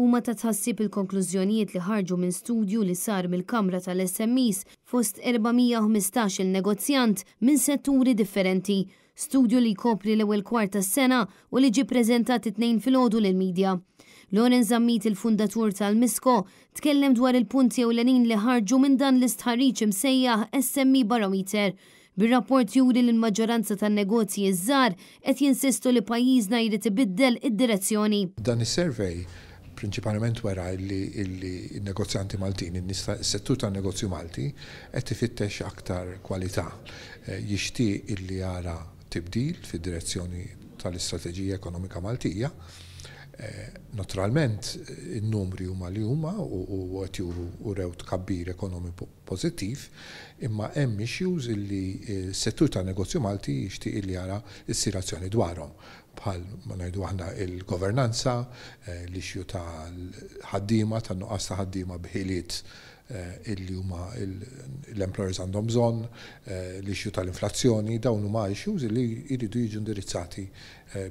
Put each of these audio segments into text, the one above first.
Huma ta' tħassib il-konklużjonijiet li ħarġu minn studju li sar mill-Kamra tal-SMEs fost 415 il-negozjant minn setturi differenti. Studju li jkopri l-ewwel kwart tas-sena u li ġie ppreżentat it-tnejn filgħodu lill-midja. Loren Zammit, il-fundatur tal-Misko, tkellem dwar il-punti ewlenin li ħarġu minn dan l-istħarriġ imsejjaħ SME Barometer. Bir-rapport juri li l-maġġoranza tan-negozji żgħar qed jinsistu li pajjiżna jrid ibiddel id-direzzjoni. Dan is-survey prinċipalment wara li n-negozjanti Maltin, is-settur tan-negozju Malti qed ifittex aktar kwalità. Jixtieq illi jara tibdil fid-direzzjoni tal-istrateġija ekonomika Maltija. Naturalment, il-numri huma li huma u qed juru rew tkabbir ekonomiku pożittiv, imma hemm issues li s-settur tan-negozju Malti jixtieq li jara s-sirazzjoni dwarhom. Bħal ma ngħidu aħna il-governanza, l-ixju tal-ħaddiema, tan-nuqqas ta' ħaddiema bħiliet illi huma l-employers għandhom bżonn, l-ixju tal-inflazzjoni, dawn huma issues li jridu jiġu indirizzati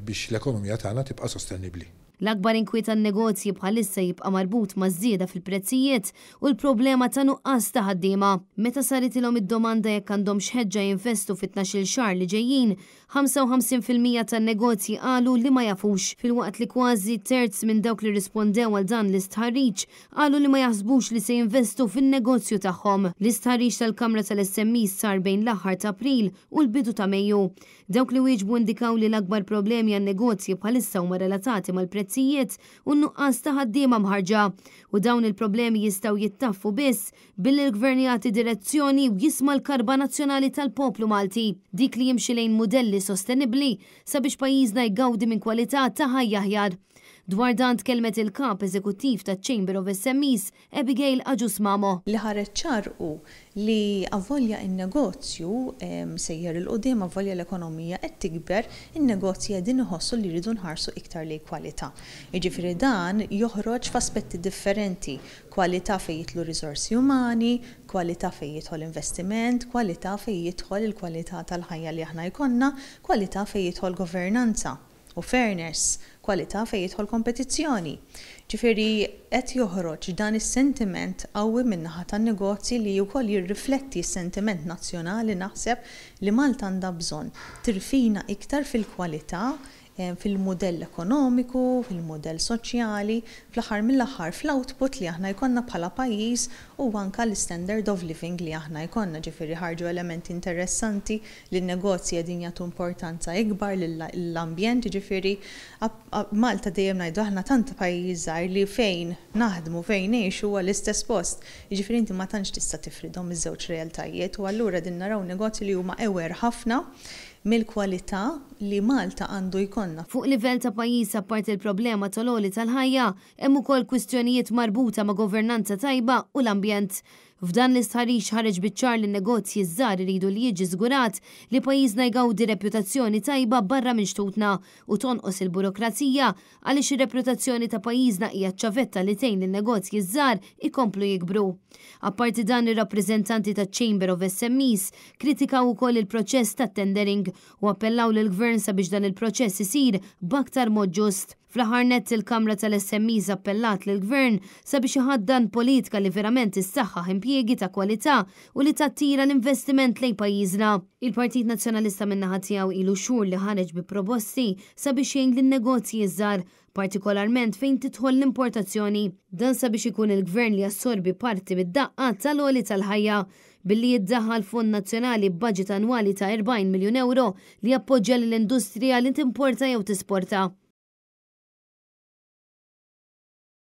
biex l-ekonomija tagħna tibqa' sostenibbli. L-akbar inkwiet tan-negozji bħalissa jibqa' marbut ma' żieda fil-prezzijiet u l-problema ta' nuqqas ta' ħaddiema. Meta saritilhom id-domanda jekk għandhom x'ħeġġa jinvestu fit-12-il xahar li ġejjin, 55% tan-negozji qalu li ma jafux, filwaqt li kważi terz minn dawk li rispondew għal dan l-istħarriġ qalu li ma jaħsbux li se jinvestu fin-negozju tagħhom. L-istħarriġ tal-Kamra tal-SMEs sar bejn l-aħħar ta' April u l-bidu ta' Mejju. Dawk li wieġbu indikaw li l-akbar problemi għan-negozji bħalissa huma relatati mal-prezzijiet u n-nuqqas ta' ħaddiema mħarġa u dawn il-problemi jistgħu jittaffu biss billi l-gvern jagħti direzzjoni u jisma' l-karba nazzjonali tal-poplu Malti, dik li jimxi lejn modelli sostenibbli sabiex pajjiżna jgawdi minn kwalità ta' ħajja aħjar. Dwar dan tkellmet il-kap eżekuttiv ta' Chamber of SMEs, Abigail Aġus Mamo. Li ħareġ ċarqu li avvolja in-negozju sejjer il-qudiem avvolja l-ekonomija qed tikber, in-negozji qegħdin iħossu li jridu nħarsu iktar lejn kwalità. Jiġifieri dan joħroġ f'aspetti differenti, kwalità fejn jidħlu riżorsi umani, kwalità fejn jidħol investiment, kwalità fejn jidħol il-kwalità tal-ħajja li aħna jkollna, kwalità fejn jidħol governanza u fairness, kwalità fejn jidħol kompetizzjoni. Ġifieri qed joħroġ dan is-sentiment qawwi min-naħa tan-negozji li wkoll jirrifletti s-sentiment nazzjonali naħseb li Malta għandha bżonn tirfina iktar fil-kwalità, fil-modell ekonomiku, fil-modell soċjali, fl-aħħar mill-aħħar fl-output li aħna jkollna bħala pajjiż u anke l-standard of living li aħna jkollna. Ġifieri ħarġu elementi interessanti li n-negozji qegħdin jagħtu importanza ikbar lill-ambjent, ġifieri Malta dejjem ngħidu aħna tant pajjiż żgħir li fejn naħdmu fejn ngħixu huwa l-istess post. Jiġifieri inti ma tantx tista' tifridhom iż-żewġ realtajiet u allura din naraw negozji li huma ewer ħafna mill-kwalità li Malta għandu jkollna. Fuq livell ta' pajjiż apart il-problema tal-għoli tal-ħajja, hemm ukoll kwistjonijiet marbuta ma' governanza tajba u l-ambjent. F'dan l-istħarriġ ħareġ biċ-ċar li n-negozji żgħar iridu li jiġi żgurat li pajjiżna jgawdi reputazzjoni tajba barra minn xtutna u tonqos il-burokrazija għaliex ir-reputazzjoni ta' pajjiżna hija ċavetta li tgħin lin-negozji żgħar ikomplu jikbru. Apparti dan ir-rappreżentanti ta' Chamber of SMEs kritikaw ukoll il-proċess ta' tendering u appellaw lill-Gvern sabiex dan il-proċess isir b'aktar mod ġust. Fl-aħħar nett il-Kamra tal-SMEs appellat lill-Gvern sabiex iħaddan politika li verament issaħħaħ impjiegi ta' kwalità u li tattira l-investiment lejn pajjiżna. Il-Partit Nazzjonalista min-naħa tiegħu ilu xhur li ħareġ bi proposti sabiex jgħin lin-negozji żgħar, partikolarment fejn tidħol l-importazzjoni. Dan sabiex ikun il-Gvern li jassorbi parti mid-daqqa tal-għoli tal-ħajja billi jiddaħħal Fond Nazzjonali b'baġit annwali ta' 40 miljun euro li jappoġġja lill-industrija li timporta jew tisporta.